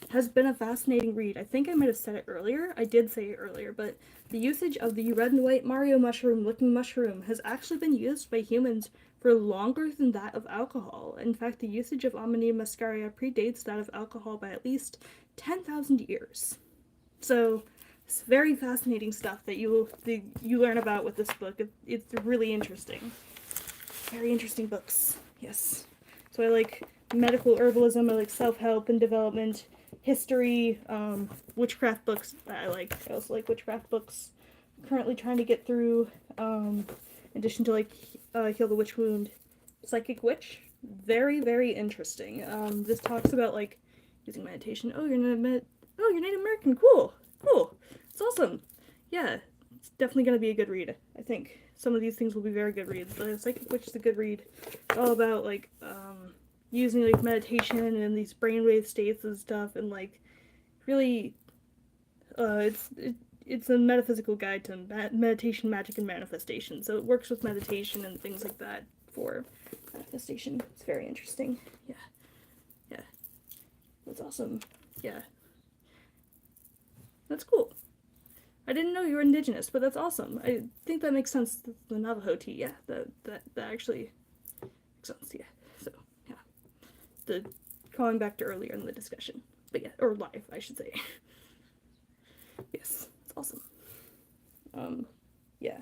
Has been a fascinating read. I think I might have said it earlier. I did say it earlier, but the usage of the red and white Mario mushroom looking mushroom has actually been used by humans for longer than that of alcohol. In fact, the usage of Amanita muscaria predates that of alcohol by at least 10,000 years. So it's very fascinating stuff that you learn about with this book. It's really interesting. Very interesting books. Yes. So I like medical herbalism, I like self-help and development, history, witchcraft books that I like. I also like witchcraft books. I'm currently trying to get through, in addition to like Heal the Witch Wound, Psychic Witch. Very, very interesting. This talks about like using meditation. Oh, you're Native American. Cool. It's awesome. Yeah, it's definitely gonna be a good read, I think. Some of these things will be very good reads. The Psychic Witch is a good read. It's all about like using like meditation and these brainwave states and stuff, and like really it's a metaphysical guide to meditation, magic, and manifestation. So it works with meditation and things like that for manifestation. It's very interesting. Yeah, that's awesome. Yeah, that's cool. I didn't know you were indigenous, but that's awesome. I think that makes sense. The Navajo tea, yeah, that actually makes sense. Yeah, so yeah, the calling back to earlier in the discussion, but yeah, or live, I should say. Yes, it's awesome. Yeah,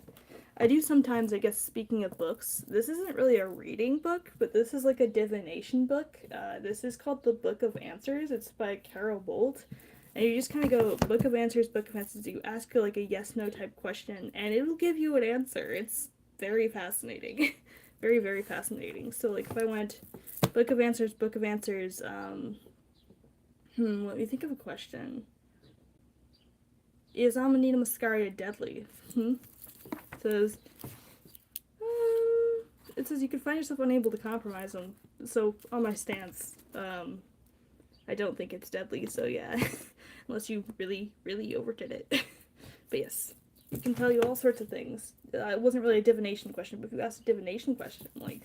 I do sometimes, I guess, speaking of books, this isn't really a reading book, but this is like a divination book. This is called The Book of Answers. It's by Carol Bolt. And you just kind of go Book of Answers, Book of Answers. You ask like a yes/no type question, and it'll give you an answer. It's very fascinating, very very fascinating. So like if I went Book of Answers, Book of Answers. Let me think of a question. Is Amanita muscaria deadly? It says. It says you could find yourself unable to compromise them. So on my stance, I don't think it's deadly. So yeah, unless you really, really overdid it. But yes, it can tell you all sorts of things. It wasn't really a divination question, but if you asked a divination question, like,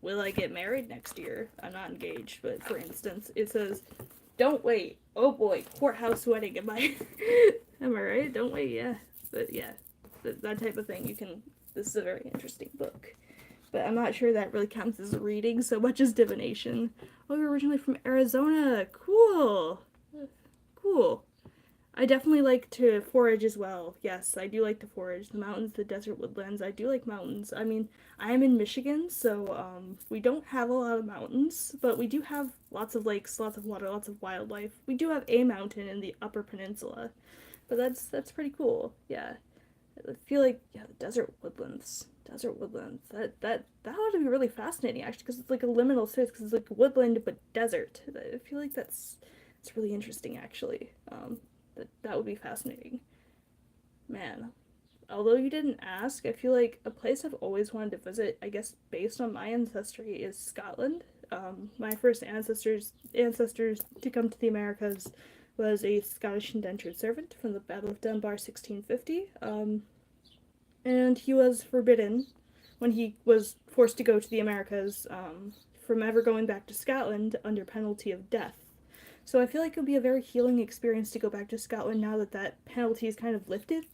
will I get married next year? I'm not engaged, but for instance, it says, don't wait. Oh boy, courthouse wedding. Am I right? Don't wait. Yeah, but yeah, that type of thing. This is a very interesting book. But I'm not sure that really counts as a reading so much as divination. Oh, you're originally from Arizona. Cool. Cool. I definitely like to forage as well. Yes, I do like to forage. The mountains, the desert woodlands. I do like mountains. I mean, I am in Michigan, so we don't have a lot of mountains, but we do have lots of lakes, lots of water, lots of wildlife. We do have a mountain in the Upper Peninsula, but that's pretty cool. Yeah. I feel like, yeah, the desert woodlands. That ought to be really fascinating, actually, because it's like a liminal space, because it's like woodland but desert. I feel like it's really interesting, actually. That would be fascinating. Man, although you didn't ask, I feel like a place I've always wanted to visit, I guess based on my ancestry, is Scotland. My first ancestors to come to the Americas was a Scottish indentured servant from the Battle of Dunbar, 1650. And he was forbidden, when he was forced to go to the Americas, from ever going back to Scotland under penalty of death. So I feel like it would be a very healing experience to go back to Scotland now that that penalty is kind of lifted.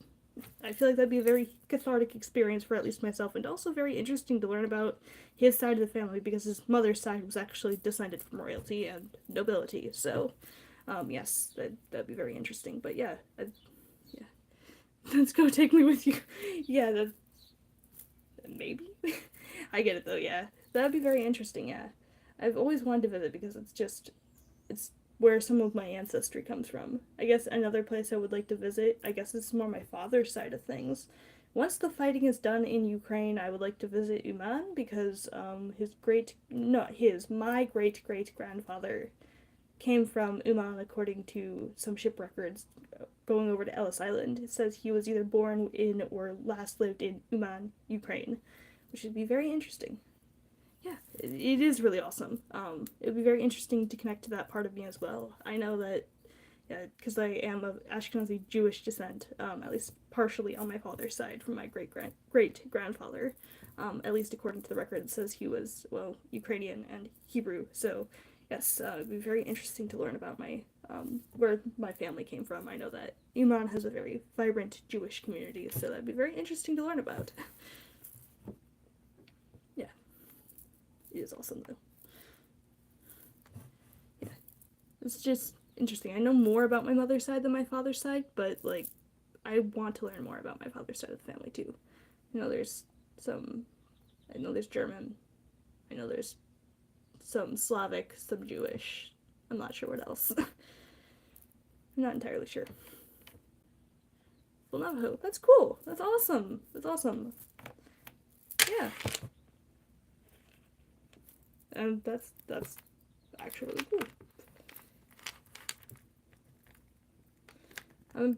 I feel like that'd be a very cathartic experience for at least myself, and also very interesting to learn about his side of the family, because his mother's side was actually descended from royalty and nobility. So, yes, that'd be very interesting. But yeah, yeah. Let's go, take me with you. Yeah, maybe. I get it though. Yeah, that'd be very interesting. Yeah, I've always wanted to visit because it's where some of my ancestry comes from. I guess another place I would like to visit, I guess this is more my father's side of things. Once the fighting is done in Ukraine, I would like to visit Uman, because my great great grandfather came from Uman, according to some ship records going over to Ellis Island. It says he was either born in or last lived in Uman, Ukraine, which would be very interesting. Yeah, it is really awesome. It would be very interesting to connect to that part of me as well. I know that, yeah, because I am of Ashkenazi Jewish descent, at least partially on my father's side from my great grandfather. At least according to the record, it says he was, well, Ukrainian and Hebrew. So yes, it'd be very interesting to learn about where my family came from. I know that Iman has a very vibrant Jewish community, so that'd be very interesting to learn about. Yeah, it is awesome though. Yeah, it's just interesting. I know more about my mother's side than my father's side, but like, I want to learn more about my father's side of the family too. I know there's German. I know there's some Slavic, some Jewish. I'm not sure what else. I'm not entirely sure. Well, Navajo. That's cool. That's awesome. Yeah. And that's actually really cool.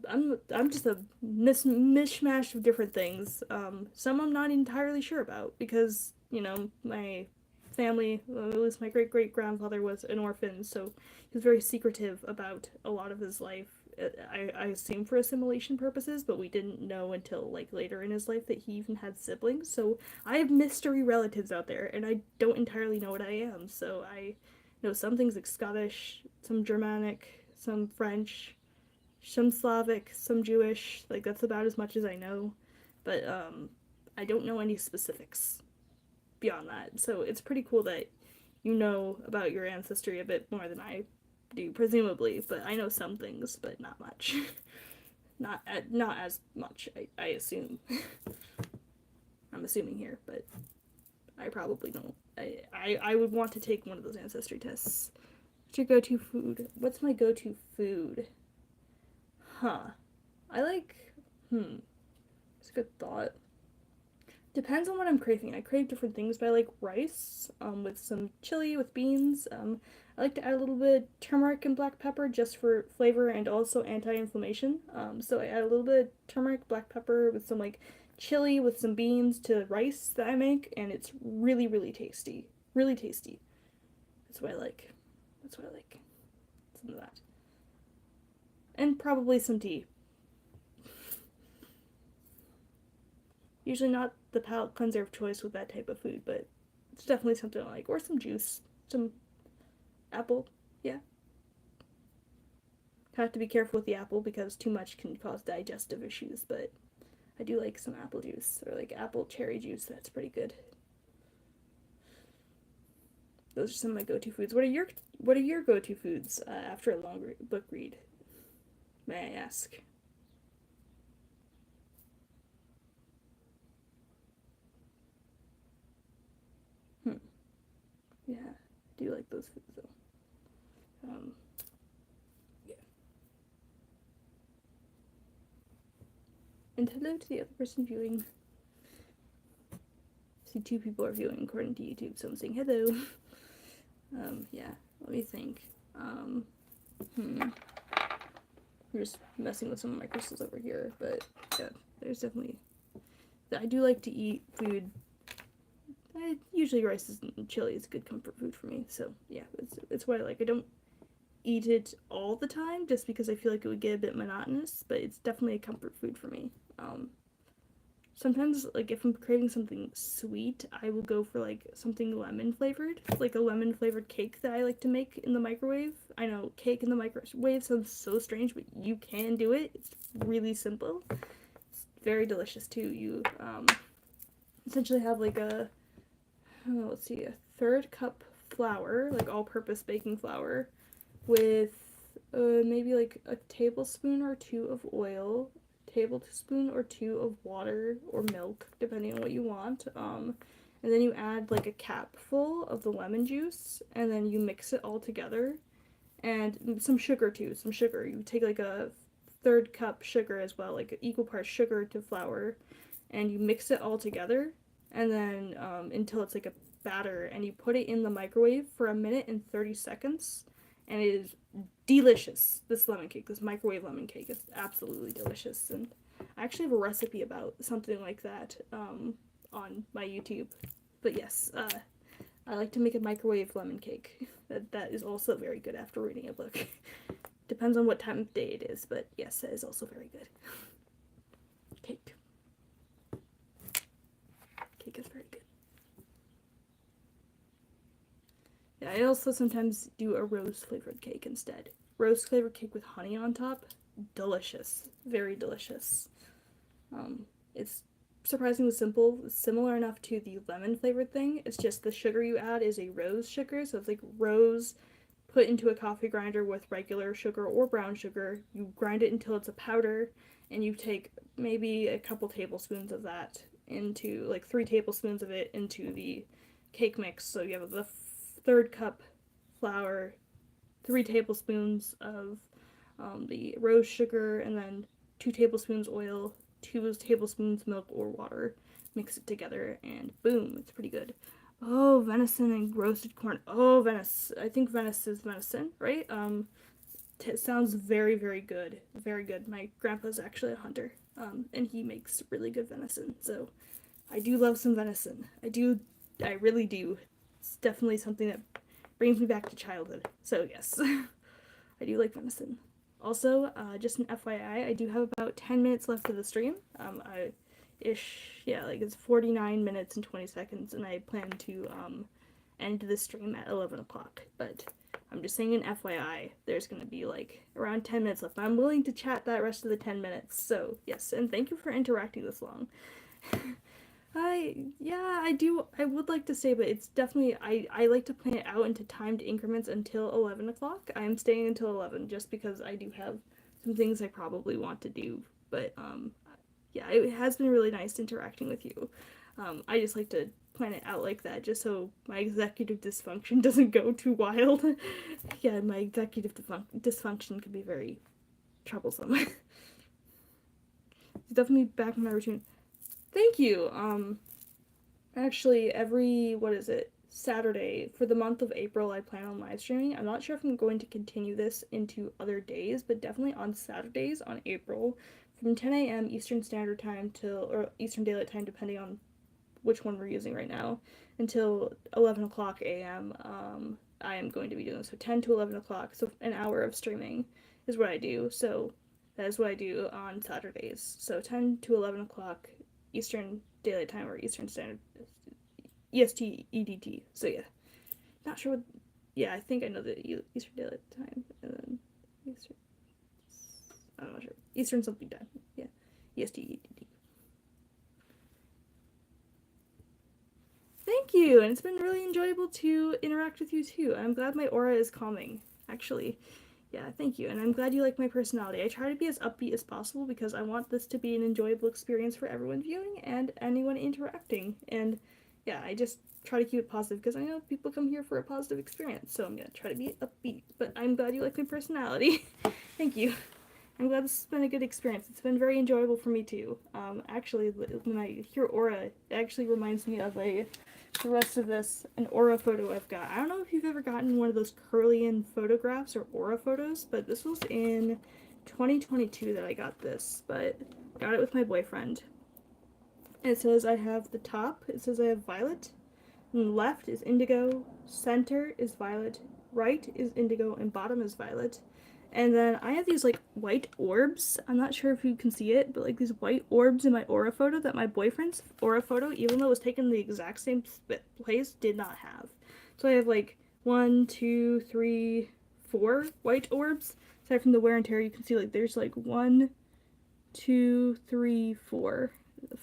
I'm just a mishmash of different things. Some I'm not entirely sure about, because, my family, at least my great great grandfather, was an orphan, so he was very secretive about a lot of his life. I assume for assimilation purposes, but we didn't know until like later in his life that he even had siblings. So I have mystery relatives out there, and I don't entirely know what I am. So I know some things like Scottish, some Germanic, some French, some Slavic, some Jewish. Like, that's about as much as I know. But I don't know any specifics beyond that. So it's pretty cool that you know about your ancestry a bit more than I do, presumably. But I know some things, but not much. not as much, I assume. I'm assuming here, but I probably don't. I would want to take one of those ancestry tests. What's your go-to food? What's my go-to food? I like, it's a good thought. Depends on what I'm craving. I crave different things, but I like rice, with some chili, with beans. I like to add a little bit of turmeric and black pepper just for flavor and also anti-inflammation. So I add a little bit of turmeric, black pepper with some like chili with some beans to rice that I make, and it's really, really tasty. Really tasty. That's what I like. That's what I like. Some of that. And probably some tea. Usually not the palate cleanser of choice with that type of food, but it's definitely something I like. Or some juice. Some apple. Yeah. Have to be careful with the apple because too much can cause digestive issues, but I do like some apple juice or like apple cherry juice. That's pretty good. Those are some of my go-to foods. What are your go-to foods after a long book read? May I ask? Yeah, I do like those foods though. Yeah. And hello to the other person viewing. I see 2 people are viewing according to YouTube, so I'm saying hello. Yeah, let me think. I'm just messing with some of my crystals over here, but yeah, there's definitely. I do like to eat food. Usually rice and chili is good comfort food for me, so yeah, it's what I like. I don't eat it all the time just because I feel like it would get a bit monotonous, but it's definitely a comfort food for me. Sometimes, like, if I'm craving something sweet, I will go for, like, something lemon flavored, like a lemon flavored cake that I like to make in the microwave. I know cake in the microwave sounds so strange, but you can do it. It's really simple. It's very delicious too. You essentially have like a, let's see, a 1/3 cup flour, like all-purpose baking flour, with maybe like a tablespoon or 2 of oil, tablespoon or 2 of water or milk, depending on what you want. And then you add like a capful of the lemon juice, and then you mix it all together, and some sugar too. Some sugar. You take like a 1/3 cup sugar as well, like equal parts sugar to flour, and you mix it all together, and then until it's like a batter, and you put it in the microwave for 1 minute and 30 seconds, and it is delicious. This lemon cake, this microwave lemon cake, is absolutely delicious. And I actually have a recipe about something like that on my YouTube. But yes, I like to make a microwave lemon cake. That is also very good after reading a book. Depends on what time of day it is, but yes, that is also very good. Cake. Cake is very good. Yeah, I also sometimes do a rose flavored cake instead. Rose flavored cake with honey on top. Delicious. Very delicious. It's surprisingly simple, similar enough to the lemon flavored thing. It's just the sugar you add is a rose sugar, so it's like rose put into a coffee grinder with regular sugar or brown sugar. You grind it until it's a powder, and you take maybe a couple tablespoons of that into, like 3 tablespoons of it into the cake mix. So you have the 1/3 cup flour, 3 tablespoons of the rose sugar, and then 2 tablespoons oil, 2 tablespoons milk or water. Mix it together, and boom, it's pretty good. Oh, venison and roasted corn. Oh, venison. I think venison is venison, right? It sounds very, very good. Very good. My grandpa's actually a hunter, and he makes really good venison. So I do love some venison. I really do. It's definitely something that brings me back to childhood. So yes, I do like venison. Also, just an FYI, I do have about 10 minutes left of the stream. It's 49 minutes and 20 seconds, and I plan to end the stream at 11 o'clock. But I'm just saying an FYI, there's going to be like around 10 minutes left. I'm willing to chat that rest of the 10 minutes. So yes, and thank you for interacting this long. I would like to say, but it's definitely, I like to plan it out into timed increments until 11 o'clock. I am staying until 11 just because I do have some things I probably want to do, but, yeah, it has been really nice interacting with you. I just like to plan it out like that just so my executive dysfunction doesn't go too wild. Yeah, my executive dysfunction can be very troublesome. It's definitely back in my routine. Thank you. Actually, every, what is it, Saturday for the month of April, I plan on live streaming. I'm not sure if I'm going to continue this into other days, but definitely on Saturdays on April from 10 a.m. Eastern Standard Time or Eastern Daylight Time, depending on which one we're using right now, until 11 o'clock a.m. I am going to be doing so 10 to 11 o'clock, so an hour of streaming is what I do. So that is what I do on Saturdays. So 10 to 11 o'clock Eastern Daylight Time or Eastern Standard EST EDT. So yeah, not sure what. Yeah, I think I know the Eastern Daylight Time, and then Eastern. I'm not sure. Eastern something time. Yeah, EST EDT. Thank you, and it's been really enjoyable to interact with you too. I'm glad my aura is calming, actually. Yeah, thank you, and I'm glad you like my personality. I try to be as upbeat as possible because I want this to be an enjoyable experience for everyone viewing and anyone interacting. And yeah, I just try to keep it positive because I know people come here for a positive experience, so I'm gonna try to be upbeat. But I'm glad you like my personality. Thank you. I'm glad this has been a good experience. It's been very enjoyable for me too. Actually, when I hear aura, it actually reminds me of the rest of this, an aura photo I've got. I don't know if you've ever gotten one of those Curlian photographs or aura photos, but this was in 2022 that I got this, but I got it with my boyfriend. And it says I have the top, it says I have violet, and left is indigo, center is violet, right is indigo, and bottom is violet. And then I have these like white orbs. I'm not sure if you can see it, but like these white orbs in my aura photo that my boyfriend's aura photo, even though it was taken in the exact same place, did not have. So I have like 1, 2, 3, 4 white orbs. Aside from the wear and tear, you can see like there's like 1, 2, 3, 4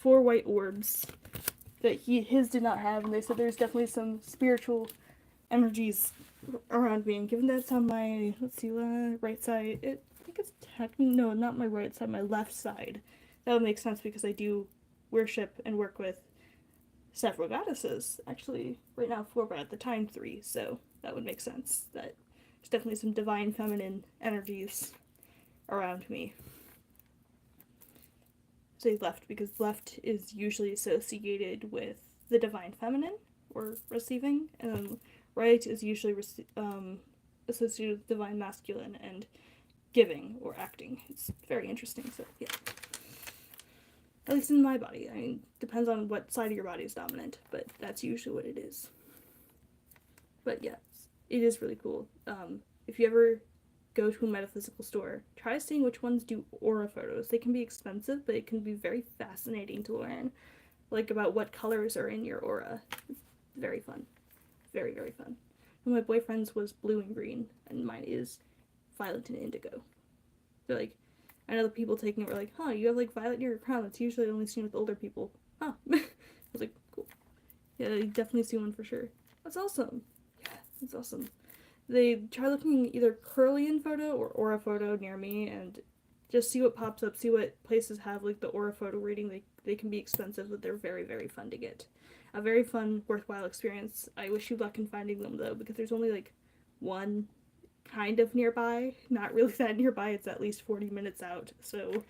white orbs that his did not have, and they said there's definitely some spiritual energies around me, and given that's on my, let's see, right side, I think it's no, not my right side, my left side. That would make sense because I do worship and work with several goddesses. Actually, right now 4, but at the time 3, so that would make sense. That there's definitely some divine feminine energies around me. Say left because left is usually associated with the divine feminine or receiving, and then right is usually associated with divine masculine and giving or acting. It's very interesting. So yeah, at least in my body. I mean, depends on what side of your body is dominant, but that's usually what it is. But yeah, it is really cool. If you ever go to a metaphysical store, try seeing which ones do aura photos. They can be expensive, but it can be very fascinating to learn, like about what colors are in your aura. It's very fun. Very, very fun. And my boyfriend's was blue and green, and mine is violet and indigo. They're like, I know the people taking it were like, huh, you have like violet near your crown. That's usually only seen with older people. Huh. I was like, cool. Yeah, you definitely see one for sure. That's awesome. Yeah, that's awesome. They try looking either Curlian photo or aura photo near me and just see what pops up, see what places have like the aura photo reading. They can be expensive, but they're very, very fun to get. A very fun, worthwhile experience. I wish you luck in finding them though, because there's only like one kind of nearby. Not really that nearby, it's at least 40 minutes out. So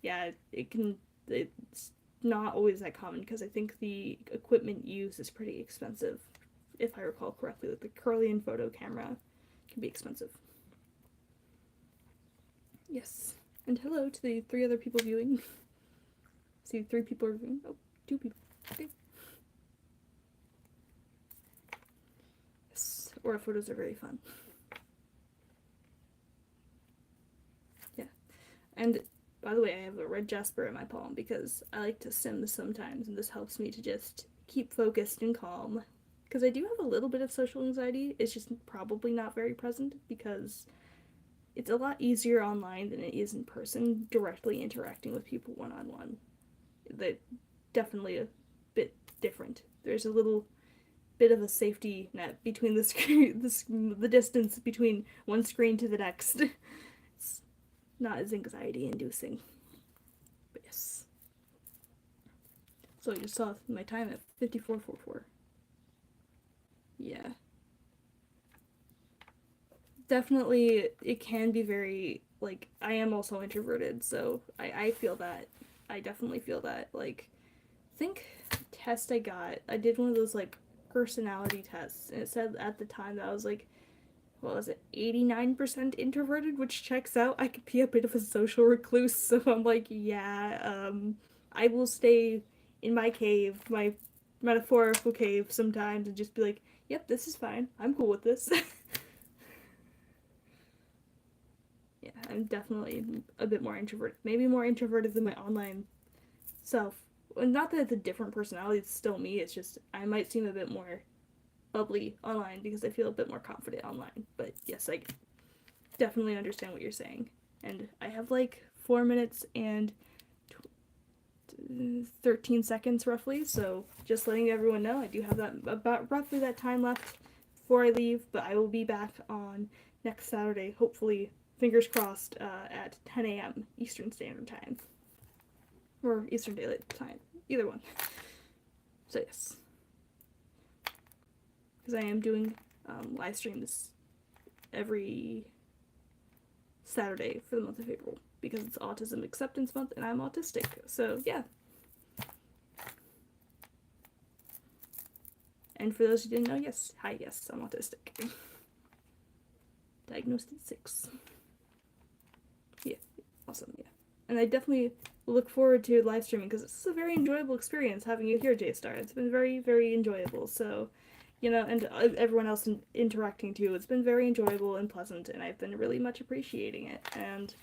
yeah, it's not always that common because I think the equipment used is pretty expensive. If I recall correctly, like the Curlian photo camera can be expensive. Yes. And hello to the 3 other people viewing. See, 3 people are viewing. Oh, 2 people. Okay. Yes, aura photos are very fun. Yeah. And by the way, I have a red jasper in my palm because I like to sim sometimes, and this helps me to just keep focused and calm. Because I do have a little bit of social anxiety. It's just probably not very present because it's a lot easier online than it is in person, directly interacting with people one-on-one. They're definitely a bit different. There's a little bit of a safety net between the screen, the distance between one screen to the next. It's not as anxiety-inducing. But yes. So I just saw my time at 54:44. Yeah. Definitely, it can be very like, I am also introverted, so I feel that. I definitely feel that. Like, I think test I did one of those, like, personality tests, and it said at the time that I was, like, what was it, 89% introverted, which checks out. I could be a bit of a social recluse, so I'm like, yeah, I will stay in my cave, my metaphorical cave sometimes, and just be like, yep, this is fine. I'm cool with this. Yeah, I'm definitely a bit more introverted. Maybe more introverted than my online self. Not that it's a different personality, it's still me, it's just I might seem a bit more bubbly online because I feel a bit more confident online. But yes, I definitely understand what you're saying. And I have like 4 minutes and 13 seconds roughly, so just letting everyone know I do have that about roughly that time left before I leave, but I will be back on next Saturday, hopefully, fingers crossed, at 10 a.m. Eastern Standard Time. Or Eastern Daylight Time. Either one. So yes. Because I am doing live streams every Saturday for the month of April. Because it's Autism Acceptance Month and I'm autistic. So yeah. And for those who didn't know, yes. Hi, yes, I'm autistic. Diagnosed at 6. Yeah. Awesome, yeah. And I definitely look forward to live streaming because this is a very enjoyable experience having you here, J-Star. It's been very, very enjoyable. So, you know, and everyone else interacting too. It's been very enjoyable and pleasant, and I've been really much appreciating it. And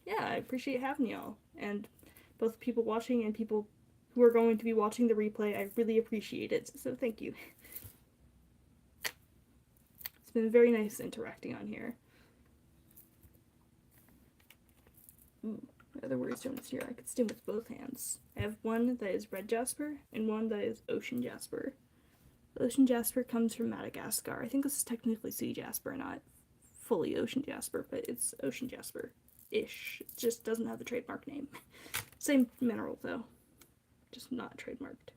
yeah, I appreciate having y'all. And both people watching and people who are going to be watching the replay, I really appreciate it. So thank you. It's been very nice interacting on here. Ooh. Other words stones here I could stim with both hands. I have one that is red jasper and one that is ocean jasper. Ocean jasper comes from Madagascar. I think this is technically sea jasper, not fully ocean jasper, but it's ocean jasper-ish. It just doesn't have the trademark name. Same mineral though, just not trademarked.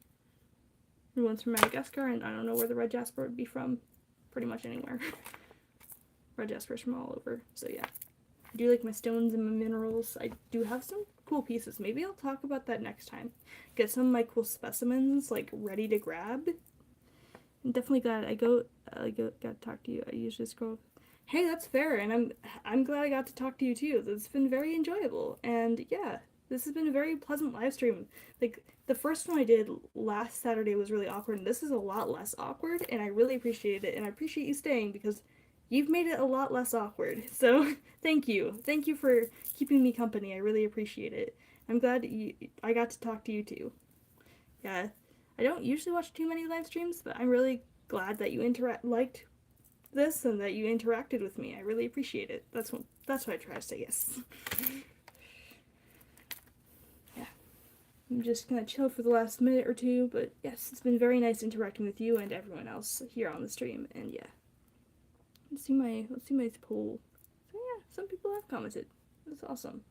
The one's from Madagascar, and I don't know where the red jasper would be from. Pretty much anywhere. Red jasper's from all over, so yeah. I do like my stones and my minerals. I do have some cool pieces. Maybe I'll talk about that next time. Get some of my cool specimens, like, ready to grab. I'm definitely glad I got to talk to you. I usually scroll. Hey, that's fair, and I'm glad I got to talk to you too. It's been very enjoyable, and yeah, this has been a very pleasant live stream. Like, the first one I did last Saturday was really awkward, and this is a lot less awkward, and I really appreciate it, and I appreciate you staying because you've made it a lot less awkward. So thank you. Thank you for keeping me company. I really appreciate it. I'm glad I got to talk to you too. Yeah, I don't usually watch too many live streams, but I'm really glad that you liked this and that you interacted with me. I really appreciate it. That's what I try to say, yes. Yeah. I'm just gonna chill for the last minute or two, but yes, it's been very nice interacting with you and everyone else here on the stream, and yeah. Let's see my poll. So yeah, some people have commented. That's awesome.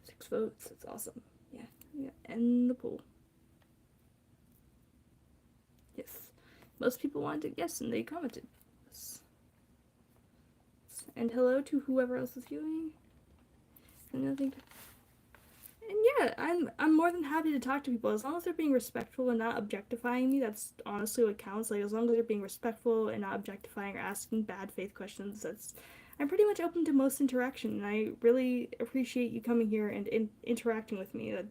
6 votes. That's awesome. Yeah. End the poll. Yes. Most people wanted to guess and they commented. Yes. And hello to whoever else is viewing. And yeah, I'm more than happy to talk to people as long as they're being respectful and not objectifying me. That's honestly what counts. Like, as long as they're being respectful and not objectifying or asking bad faith questions, I'm pretty much open to most interaction, and I really appreciate you coming here and interacting with me. It's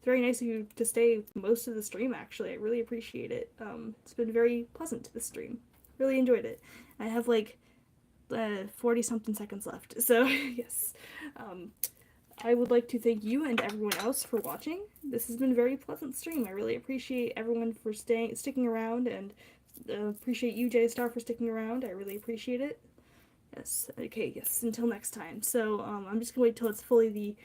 very nice of you to stay most of the stream, actually. I really appreciate it. It's been very pleasant to the stream. Really enjoyed it. I have like 40-something seconds left, so yes. I would like to thank you and everyone else for watching. This has been a very pleasant stream. I really appreciate everyone for sticking around, and appreciate you, J-Star, for sticking around. I really appreciate it. Yes, okay, yes, until next time. So, I'm just gonna wait till it's fully the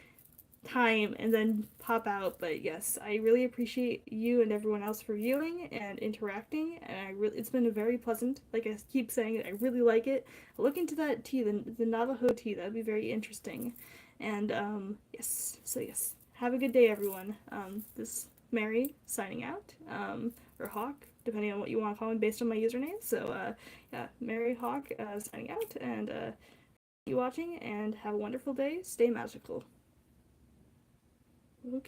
time and then pop out, but yes, I really appreciate you and everyone else for viewing and interacting, and it's been a very pleasant, like I keep saying, I really like it. Look into that tea, the Navajo tea, that would be very interesting. And, yes, so yes, have a good day, everyone. This is Mary signing out, or Hawk, depending on what you want to call me based on my username. So, yeah, Mary Hawk signing out, and you watching, and have a wonderful day. Stay magical.